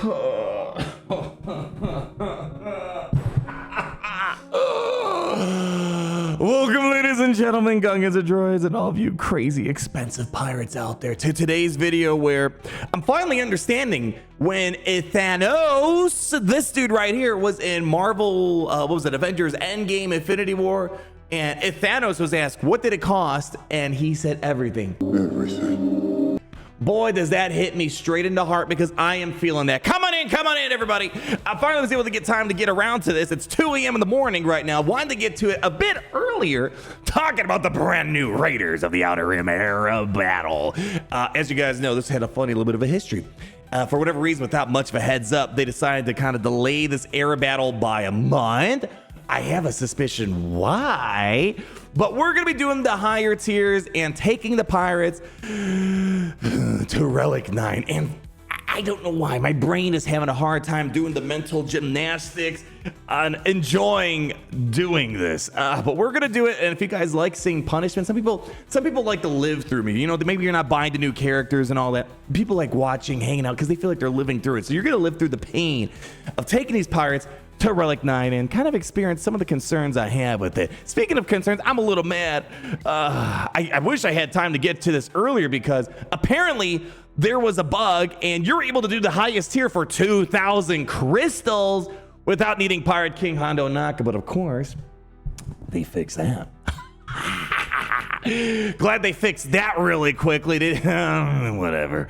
Welcome, ladies and gentlemen, Gungans and Droids, and all of you crazy expensive pirates out there, to today's video where I'm finally understanding when Thanos, this dude right here, was in Marvel, what was it, Avengers Endgame Infinity War, and Thanos was asked, what did it cost? And he said everything. Everything. Boy, does that hit me straight in the heart, because I am feeling that. Come on in, everybody. I finally was able to get time to get around to this. It's 2 a.m. in the morning right now. Wanted to get to it a bit earlier, talking about the brand new Raiders of the Outer Rim era battle. As you guys know, this had a funny little bit of a history. For whatever reason, without much of a heads up, they decided to kind of delay this era battle by a month. I have a suspicion why, but we're going to be doing the higher tiers and taking the pirates to Relic 9. And I don't know why. My brain is having a hard time doing the mental gymnastics and enjoying doing this. But we're going to do it. And if you guys like seeing punishment, some people like to live through me. You know, maybe you're not buying the new characters and all that. People like watching, hanging out because they feel like they're living through it. So you're going to live through the pain of taking these pirates to Relic 9 and kind of experience some of the concerns I have with it. Speaking of concerns, I'm a little mad. I wish I had time to get to this earlier, because apparently there was a bug and you're able to do the highest tier for 2,000 crystals without needing Pirate King Hondo Naka, but of course, they fixed that. Glad they fixed that really quickly. Whatever.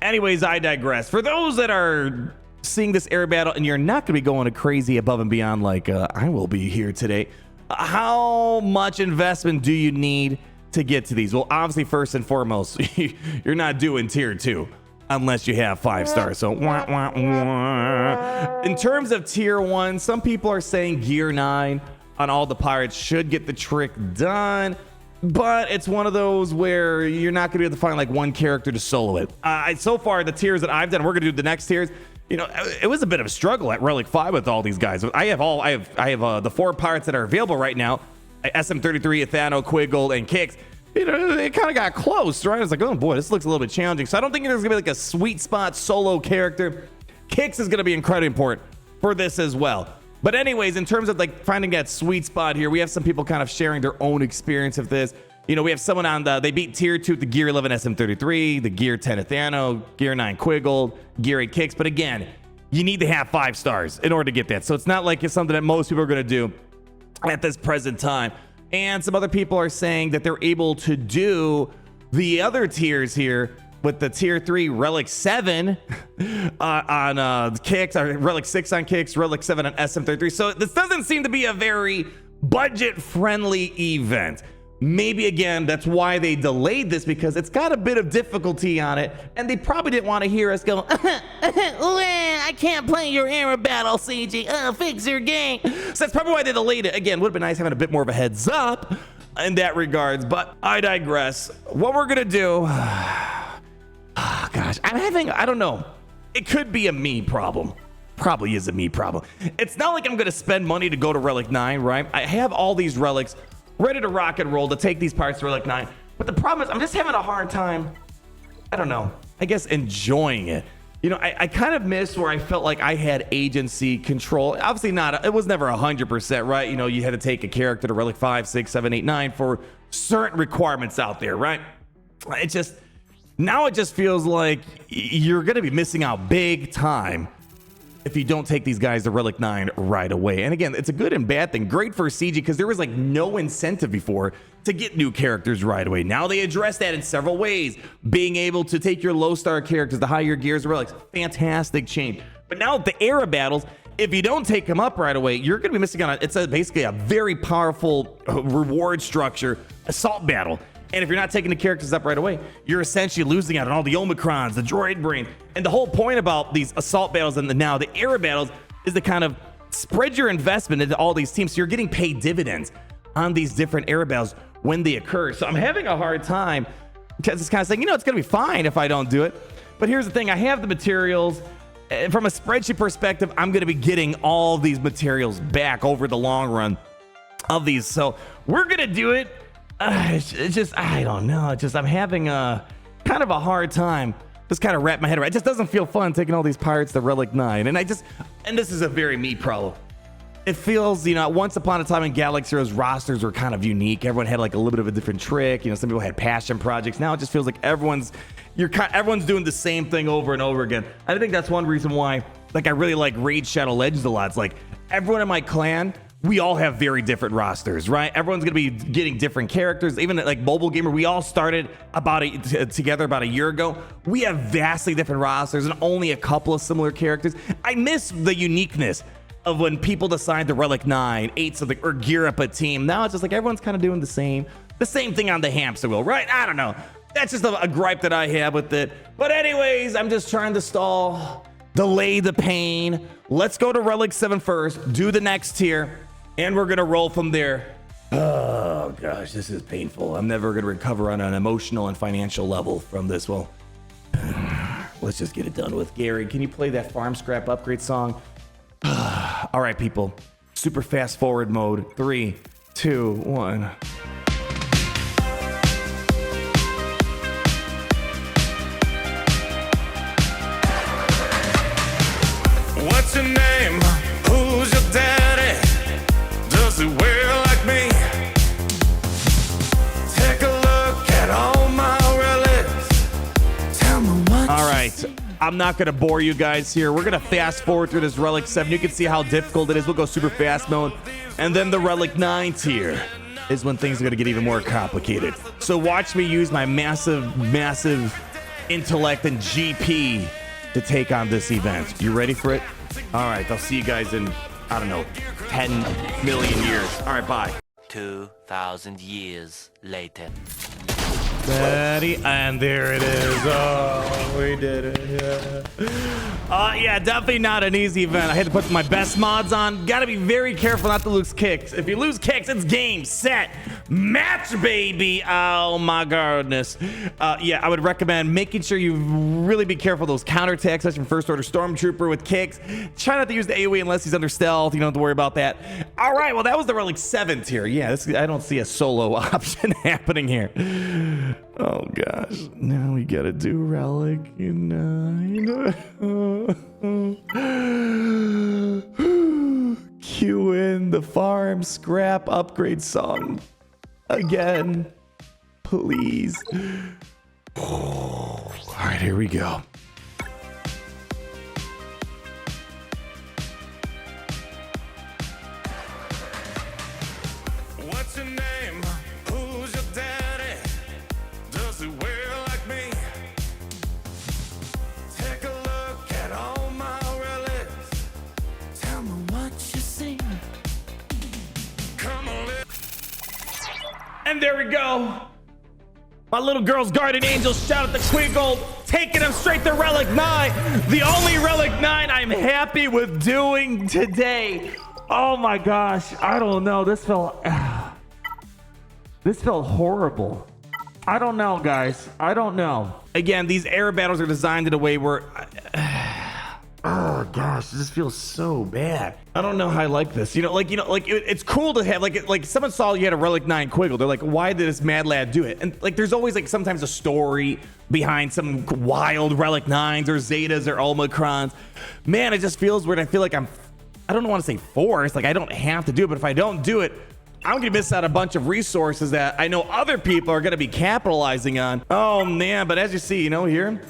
Anyways, I digress. For those that are seeing this air battle and you're not going to be going crazy above and beyond like I will be here today, how much investment do you need to get to these? Well, obviously, first and foremost, you're not doing tier 2 unless you have 5 stars. So in terms of tier 1, some people are saying gear 9 on all the pirates should get the trick done, but it's one of those where you're not going to be able to find like one character to solo it. So far, the tiers that I've done, we're going to do the next tiers. You know, it was a bit of a struggle at Relic 5 with all these guys. I have the 4 pirates that are available right now: SM33, Athano, Quiggold, and Kix. You know, it kind of got close, right? I was like, oh boy, this looks a little bit challenging. So I don't think there's gonna be like a sweet spot solo character. Kix is gonna be incredibly important for this as well. But anyways, in terms of like finding that sweet spot here, we have some people kind of sharing their own experience of this. You know, we have someone on they beat tier 2 with the gear 11 SM33, the gear 10 Athano, gear 9 Quiggold, gear 8 Kix. But again, you need to have 5 stars in order to get that. So it's not like it's something that most people are going to do at this present time. And some other people are saying that they're able to do the other tiers here with the tier 3 Relic 7 on Kix, or Relic 6 on Kix, Relic 7 on SM33. So this doesn't seem to be a very budget-friendly event. Maybe, again, that's why they delayed this, because it's got a bit of difficulty on it, and they probably didn't want to hear us go, I can't play your era battle, CG. Fix your game. So that's probably why they delayed it. Again, would have been nice having a bit more of a heads up in that regards, but I digress. What we're going to do, gosh, I don't know. It could be a me problem. Probably is a me problem. It's not like I'm going to spend money to go to Relic 9, right? I have all these relics ready to rock and roll to take these pirates to Relic 9. But the problem is I'm just having a hard time, I don't know, I guess enjoying it. You know, I kind of miss where I felt like I had agency control. Obviously not, it was never 100%, right? You know, you had to take a character to Relic 5, 6, 7, 8, 9 for certain requirements out there, right? Now it just feels like you're going to be missing out big time if you don't take these guys to Relic 9 right away. And again, it's a good and bad thing. Great for CG, because there was like no incentive before to get new characters right away. Now they address that in several ways. Being able to take your low star characters, the higher gears, relics, fantastic change. But now the era battles, if you don't take them up right away, you're going to be missing out on, it's basically a very powerful reward structure assault battle. And if you're not taking the characters up right away, you're essentially losing out on all the Omicrons, the droid brain. And the whole point about these assault battles and now the era battles is to kind of spread your investment into all these teams. So you're getting paid dividends on these different era battles when they occur. So I'm having a hard time, because it's kind of saying, you know, it's going to be fine if I don't do it. But here's the thing. I have the materials. And from a spreadsheet perspective, I'm going to be getting all these materials back over the long run of these. So we're going to do it. It's just, I don't know. It's just, I'm having a kind of a hard time just kind of wrap my head around. It just doesn't feel fun taking all these pirates to Relic 9. And this is a very me problem. It feels, you know, once upon a time in Galaxy Heroes, rosters were kind of unique. Everyone had like a little bit of a different trick. You know, some people had passion projects. Now it just feels like everyone's doing the same thing over and over again. I think that's one reason why, like, I really like Raid Shadow Legends a lot. It's like everyone in my clan, we all have very different rosters, right? Everyone's gonna be getting different characters. Even like Mobile Gamer, we all started together about a year ago. We have vastly different rosters and only a couple of similar characters. I miss the uniqueness of when people decide to Relic 9, 8 something, or gear up a team. Now it's just like everyone's kind of doing the same thing on the hamster wheel, right? I don't know. That's just a gripe that I have with it. But anyways, I'm just trying to delay the pain. Let's go to Relic 7 first, do the next tier, and we're gonna roll from there. Oh gosh, this is painful. I'm never gonna recover on an emotional and financial level from this. Well, let's just get it done with. Gary, can you play that farm scrap upgrade song? All right, people. Super fast forward mode. 3, 2, 1. What's your name? Who's your daddy? Does he wear like me? Take a look at all my relics. Tell me what. All right. I'm not going to bore you guys here. We're going to fast forward through this Relic 7. You can see how difficult it is. We'll go super fast mode. And then the Relic 9 tier is when things are going to get even more complicated. So watch me use my massive intellect and GP to take on this event. You ready for it? All right. I'll see you guys in, I don't know, 10 million years. All right. Bye. 2,000 years later. Daddy, and there it is. Oh, we did it. Yeah, definitely not an easy event. I had to put my best mods on. Got to be very careful not to lose kicks. If you lose kicks, it's game, set, match, baby. Oh my goodness. Yeah, I would recommend making sure you really be careful of those counterattacks, especially from First Order Stormtrooper with kicks. Try not to use the AoE unless he's under stealth. You don't have to worry about that. All right, well, that was the Relic 7 tier. Yeah, I don't see a solo option happening here. Oh gosh, now we gotta do Relic 9. Cue in the farm scrap upgrade song again, please. All right, here we go. What's your name? Who's your daddy? Does he wear like me? Take a look at all my relics. Tell me what you see. Come on, And there we go. My little girl's guardian angel, shout out to SWGoH, taking him straight to Relic 9. The only Relic 9 I'm happy with doing today. Oh my gosh, I don't know. This felt horrible. I don't know, guys. I don't know. Again, these air battles are designed in a way where oh gosh, this feels so bad. I don't know how I like this. It's cool to have like someone saw you had a Relic 9 Quiggle. They're like, why did this mad lad do it? And like, there's always like sometimes a story behind some wild Relic 9s or Zetas or Omicrons. Man, it just feels weird. I feel like I don't want to say forced. Like I don't have to do it, but if I don't do it, I'm gonna miss out a bunch of resources that I know other people are gonna be capitalizing on. Oh man, but as you see, here,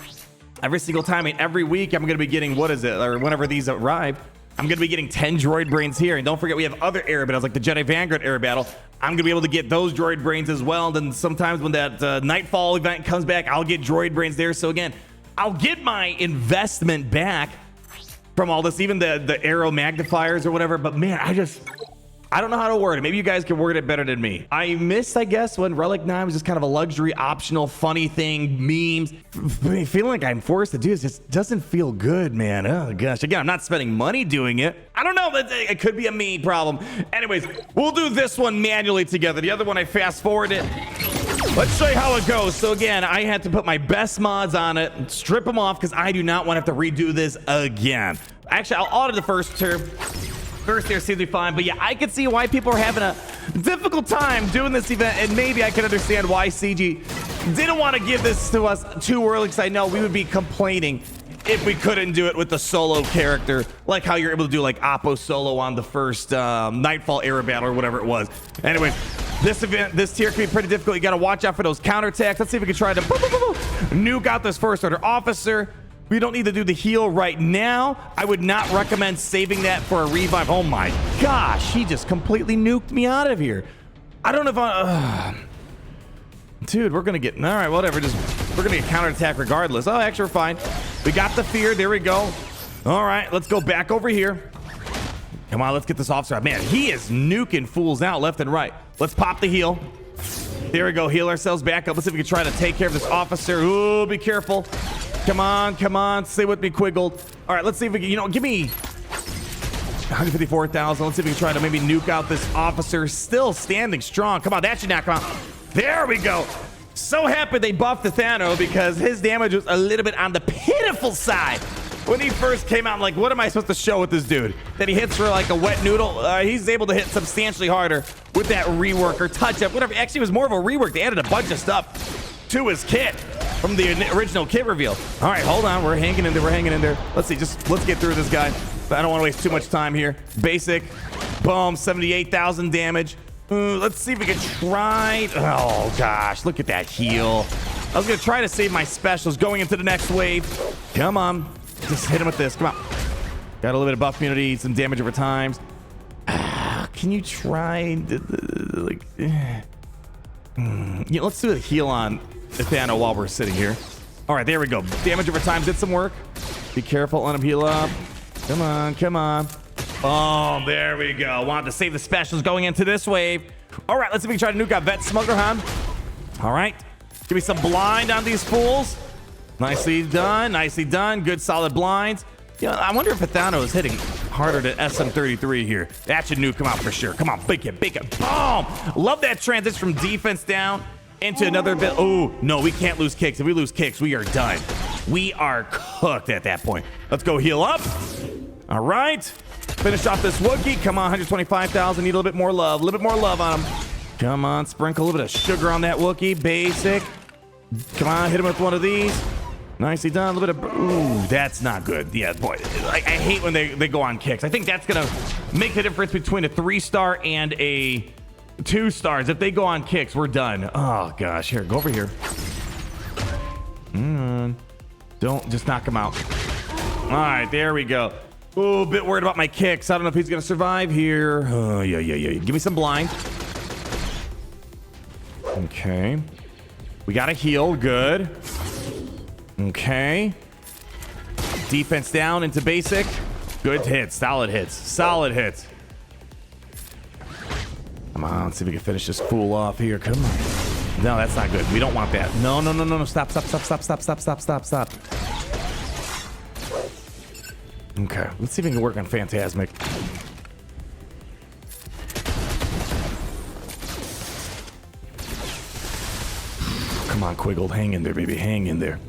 every single time, every week, I'm gonna be getting, or whenever these arrive, I'm gonna be getting 10 droid brains here. And don't forget, we have other air battles, like the Jedi Vanguard air battle. I'm gonna be able to get those droid brains as well. And then sometimes when that Nightfall event comes back, I'll get droid brains there. So again, I'll get my investment back from all this, even the arrow magnifiers or whatever. But man, I don't know how to word it. Maybe you guys can word it better than me. I miss, I guess, when Relic 9 was just kind of a luxury, optional, funny thing, memes. Feeling like I'm forced to do this just doesn't feel good, man. Oh, gosh. Again, I'm not spending money doing it. I don't know. It could be a me problem. Anyways, we'll do this one manually together. The other one, I fast forward it. Let's show you how it goes. So again, I had to put my best mods on it and strip them off because I do not want to have to redo this again. Actually, I'll audit the first tier. First tier seems to be fine, but yeah, I could see why people are having a difficult time doing this event, and maybe I can understand why CG Didn't want to give this to us too early because I know we would be complaining if we couldn't do it with the solo character, like how you're able to do like Oppo solo on the first Nightfall era battle or whatever it was. Anyways, this tier can be pretty difficult. You got to watch out for those counterattacks. Let's see if we can try to nuke out this first order officer. We don't need to do the heal right now. I would not recommend saving that for a revive. Oh my gosh, he just completely nuked me out of here. I don't know if I... Dude, we're gonna get... All right, whatever. We're gonna get counterattack regardless. Oh, actually, we're fine. We got the fear. There we go. All right, let's go back over here. Come on, let's get this officer out. Man, he is nuking fools out left and right. Let's pop the heal. There we go. Heal ourselves back up. Let's see if we can try to take care of this officer. Ooh, be careful. Come on, come on. Stay with me, Quiggled. All right, let's see if we can, give me 154,000. Let's see if we can try to maybe nuke out this officer. Still standing strong. Come on, that should knock him out. There we go. So happy they buffed the Thano because his damage was a little bit on the pitiful side. When he first came out, I'm like, what am I supposed to show with this dude? That he hits for like a wet noodle? He's able to hit substantially harder with that rework or touch-up, whatever. Actually, it was more of a rework. They added a bunch of stuff to his kit from the original kit reveal. All right, hold on. We're hanging in there. We're hanging in there. Let's see. Let's get through this guy. I don't want to waste too much time here. Basic. Boom. 78,000 damage. Let's see if we can try. Oh, gosh. Look at that heal. I was going to try to save my specials going into the next wave. Come on. Just hit him with this. Come on. Got a little bit of buff immunity, some damage over times. Can you try? Yeah, let's do a heal on Nathano while we're sitting here. All right, there we go. Damage over time did some work. Be careful. Let him heal up. Come on, come on. Oh, there we go. Wanted to save the specials going into this wave. All right, let's see if we can try to nuke out Vet Smuggler, huh? All right. Give me some blind on these fools. Nicely done. Nicely done. Good solid blinds. I wonder if Athano is hitting harder than SM33 here. That should nuke him out for sure. Come on, big it, big it. Boom! Love that transition from defense down into another bit. Oh, no, we can't lose kicks. If we lose kicks, we are done. We are cooked at that point. Let's go heal up. All right. Finish off this Wookiee. Come on, 125,000. Need a little bit more love. A little bit more love on him. Come on, sprinkle a little bit of sugar on that Wookiee. Basic. Come on, hit him with one of these. Nicely done. A little bit of... Ooh, that's not good. Yeah, boy. I hate when they go on kicks. I think that's going to make the difference between a 3-star and a 2 stars. If they go on kicks, we're done. Oh, gosh. Here, go over here. Don't just knock him out. All right, there we go. Oh, a bit worried about my kicks. I don't know if he's going to survive here. Oh, yeah. Give me some blind. Okay. We got to heal. Good. Okay. Defense down into basic. Good hits. Solid hits. Solid hits. Come on. Let's see if we can finish this fool off here. Come on. No, that's not good. We don't want that. No. Stop. Okay. Let's see if we can work on Phantasmic. Come on, Quiggled. Hang in there, baby. Hang in there.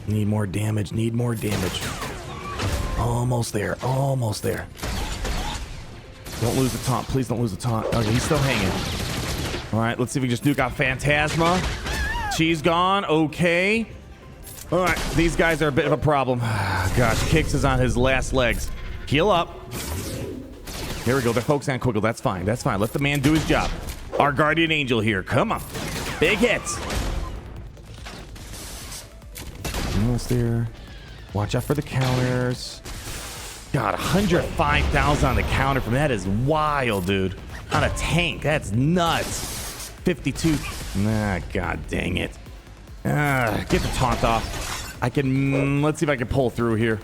Need more damage. Need more damage. Almost there. Almost there. Don't lose the taunt. Please don't lose the taunt. Okay, he's still hanging. All right, let's see if we can just nuke out Phantasma. She's gone. Okay. All right, these guys are a bit of a problem. Gosh, Kix is on his last legs. Heal up. Here we go. They're focusing on Quiggle. That's fine. That's fine. Let the man do his job. Our guardian angel here. Come on. Big hits. Almost there. Watch out for the counters. God, 105,000 on the counter from that is wild, dude. On a tank. That's nuts. 52. Nah, god dang it. Get the taunt off. I can... let's see if I can pull through here.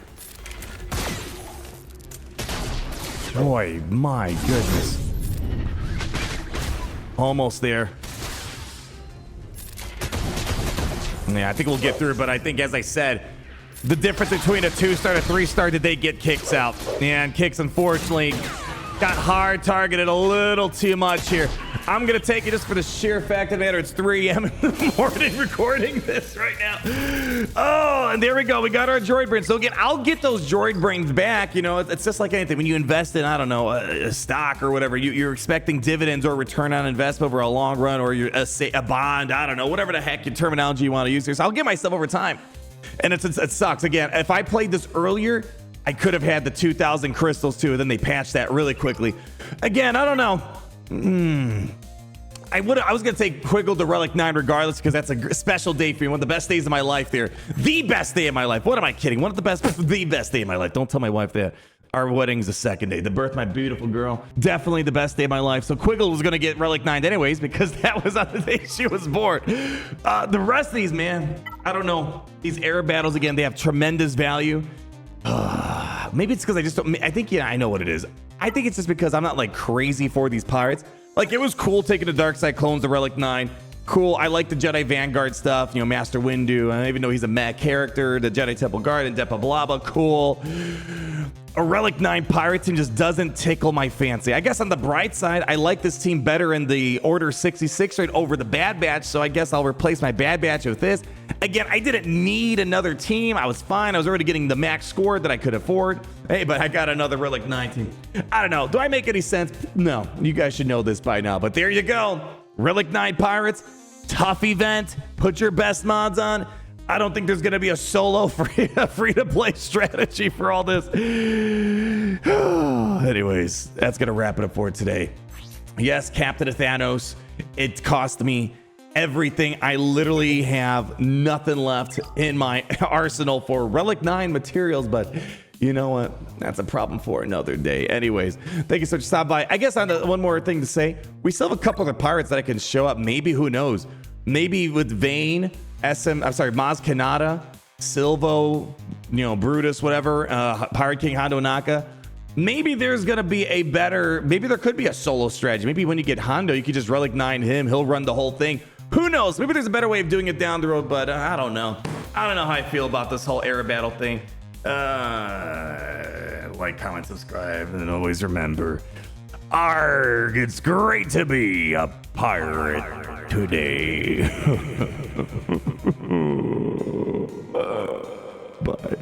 Boy, my goodness. Almost there. Yeah, I think we'll get through, but I think, as I said, the difference between a 2-star and a 3-star, did they get Kicks out? And Kicks, unfortunately, got hard targeted a little too much here. I'm gonna take it just for the sheer fact of the matter. It's 3 a.m. in the morning recording this right now. Oh, and there we go. We got our droid brains. So again, I'll get those droid brains back. You know, it's just like anything. When you invest in, I don't know, a stock or whatever, you're expecting dividends or return on investment over a long run, or you're a bond. I don't know, whatever the heck your terminology you want to use here. So I'll get myself over time. And it sucks. Again, if I played this earlier, I could have had the 2,000 crystals too. And then they patched that really quickly. Again, I don't know. I was gonna take Quiggle to Relic 9 regardless, because that's a special day for me. One of the best days of my life there. The best day of my life. What am I kidding? One of the best day of my life. Don't tell my wife that. Our wedding's the second day. The birth of my beautiful girl. Definitely the best day of my life. So Quiggle was gonna get Relic 9 anyways, because that was on the day she was born. The rest of these, man, I don't know. These air battles, again, they have tremendous value. Maybe it's because I just don't, I think, yeah, I know what it is. I think it's just because I'm not like crazy for these pirates. Like, it was cool taking the dark side clones, the Relic 9. Cool. I like the Jedi Vanguard stuff. You know, Master Windu. I don't even know he's a mech character. The Jedi Temple Guard and Depa Blaba. Cool. A Relic 9 pirate team just doesn't tickle my fancy. I guess on the bright side, I like this team better in the Order 66 raid over the Bad Batch, so I guess I'll replace my Bad Batch with this. Again, I didn't need another team. I was fine. I was already getting the max score that I could afford. Hey, but I got another Relic 9 team. I don't know. Do I make any sense? No. You guys should know this by now, but there you go. Relic 9 pirates. Tough event. Put your best mods on. I don't think there's going to be a solo free-to-play strategy for all this. Anyways, that's going to wrap it up for today. Yes, Captain of Thanos. It cost me everything. I literally have nothing left in my arsenal for Relic 9 materials, but you know what? That's a problem for another day. Anyways, thank you so much for stopping by. I guess on one more thing to say, we still have a couple of pirates that I can show up. Maybe, who knows? Maybe with Vayne, Maz Kanata, Silvo, you know, Brutus, whatever, Pirate King Hondo Naka. Maybe there's gonna be a better, maybe there could be a solo strategy. Maybe when you get Hondo, you could just Relic 9 him, he'll run the whole thing. Who knows? Maybe there's a better way of doing it down the road, but I don't know. I don't know how I feel about this whole era battle thing. Like, comment, subscribe, and always remember, arg, it's great to be a pirate today. Bye.